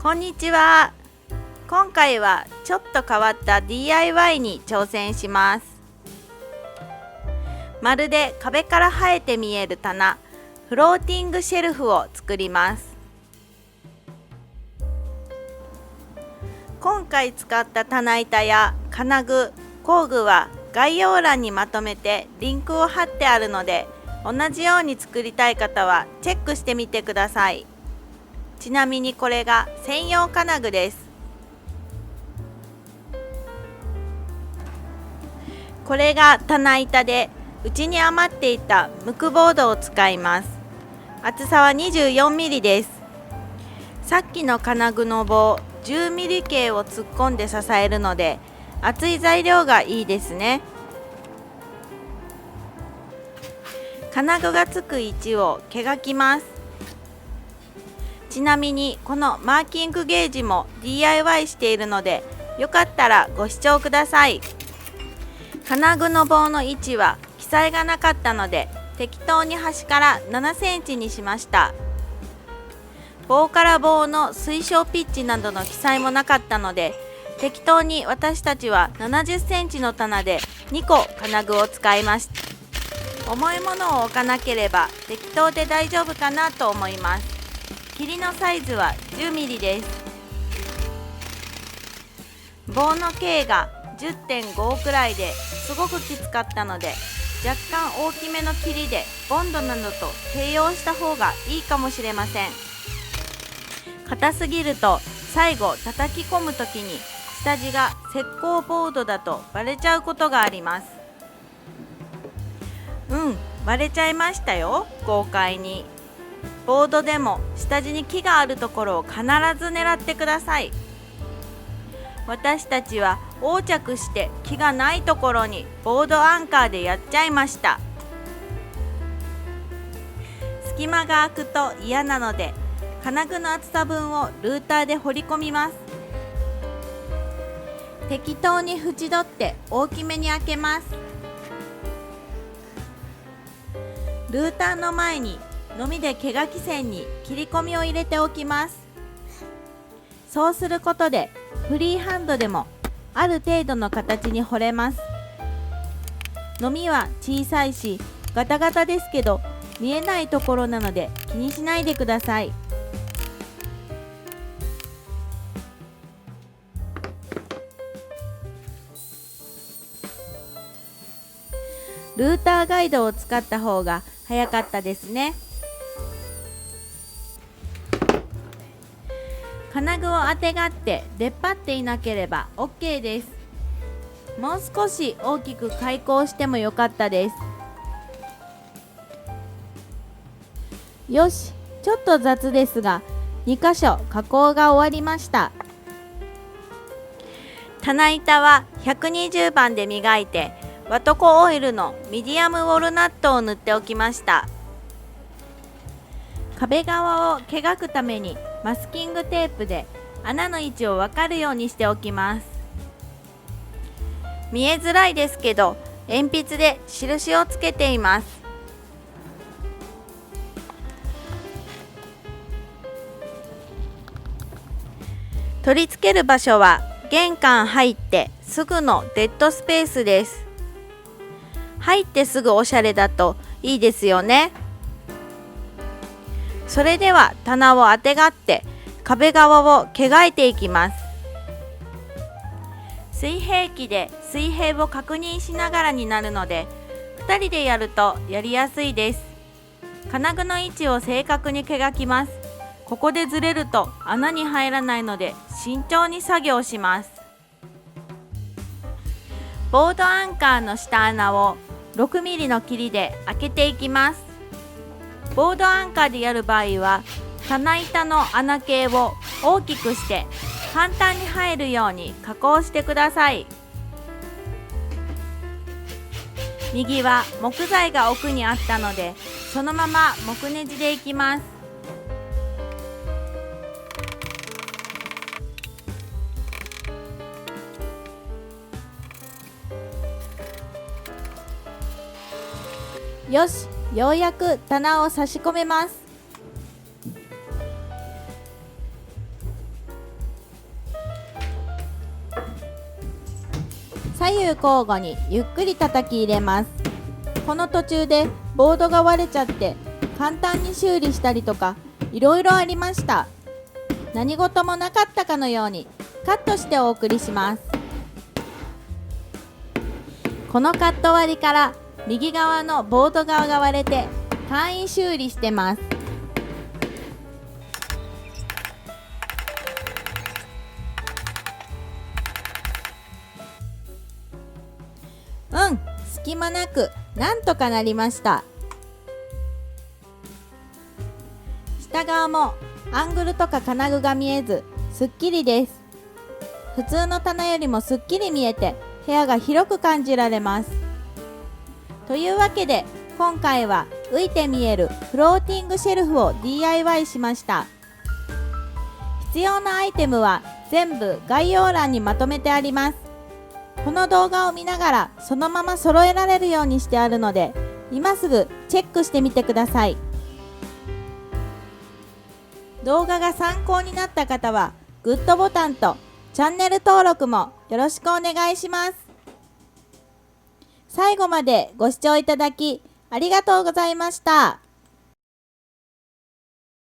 こんにちは。今回はちょっと変わった DIY に挑戦します。まるで壁から生えて見える棚、フローティングシェルフを作ります。今回使った棚板や金具、工具は概要欄にまとめてリンクを貼ってあるので、同じように作りたい方はチェックしてみてください。ちなみにこれが専用金具です。これが棚板で、うちに余っていたムクボードを使います。厚さは 24mm です。さっきの金具の棒 10mm 径を突っ込んで支えるので、厚い材料がいいですね。金具がつく位置を毛がきます。ちなみにこのマーキングゲージも DIY しているので、よかったらご視聴ください。金具の棒の位置は記載がなかったので、適当に端から7センチにしました。棒から棒の推奨ピッチなどの記載もなかったので、適当に私たちは70センチの棚で2個金具を使いました。重いものを置かなければ適当で大丈夫かなと思います。切りのサイズは 10mm です。棒の径が 10.5 くらいですごくきつかったので、若干大きめの切りでボンドなどと併用した方がいいかもしれません。硬すぎると最後叩き込むときに下地が石膏ボードだとバレちゃうことがあります。バレちゃいましたよ、豪快に。ボードでも下地に木があるところを必ず狙ってください。私たちは横着して木がないところにボードアンカーでやっちゃいました。隙間が空くと嫌なので、金具の厚さ分をルーターで掘り込みます。適当に縁取って大きめに開けます。ルーターの前にのみで毛書き線に切り込みを入れておきます。そうすることでフリーハンドでもある程度の形に彫れます。のみは小さいしガタガタですけど、見えないところなので気にしないでください。ルーターガイドを使った方が早かったですね。金具をあてがって出っ張っていなければ OK です。もう少し大きく開口してもよかったです。よし、ちょっと雑ですが2箇所加工が終わりました。棚板は120番で磨いて、ワトコオイルのミディアムウォルナットを塗っておきました。壁側を毛がくためにマスキングテープで穴の位置を分かるようにしておきます。見えづらいですけど、鉛筆で印をつけています。取り付ける場所は玄関入ってすぐのデッドスペースです。入ってすぐおしゃれだといいですよね。それでは棚をあてがって壁側を毛がいていきます。水平器で水平を確認しながらになるので、2人でやるとやりやすいです。金具の位置を正確に毛がきます。ここでずれると穴に入らないので慎重に作業します。ボードアンカーの下穴を 6mm の切りで開けていきます。ボードアンカーでやる場合は棚板の穴径を大きくして簡単に入るように加工してください。右は木材が奥にあったので、そのまま木ネジでいきます。よし、ようやく棚を差し込めます。左右交互にゆっくり叩き入れます。この途中でボードが割れちゃって簡単に修理したりとかいろいろありました。何事もなかったかのようにカットしてお送りします。このカット割りから右側のボード側が割れて簡易修理してます。隙間なくなんとかなりました。下側もアングルとか金具が見えずすっきりです。普通の棚よりもすっきり見えて部屋が広く感じられます。というわけで今回は浮いて見えるフローティングシェルフを DIY しました。必要なアイテムは全部概要欄にまとめてあります。この動画を見ながらそのまま揃えられるようにしてあるので今すぐチェックしてみてください。動画が参考になった方はグッドボタンとチャンネル登録もよろしくお願いします。最後までご視聴いただきありがとうございました。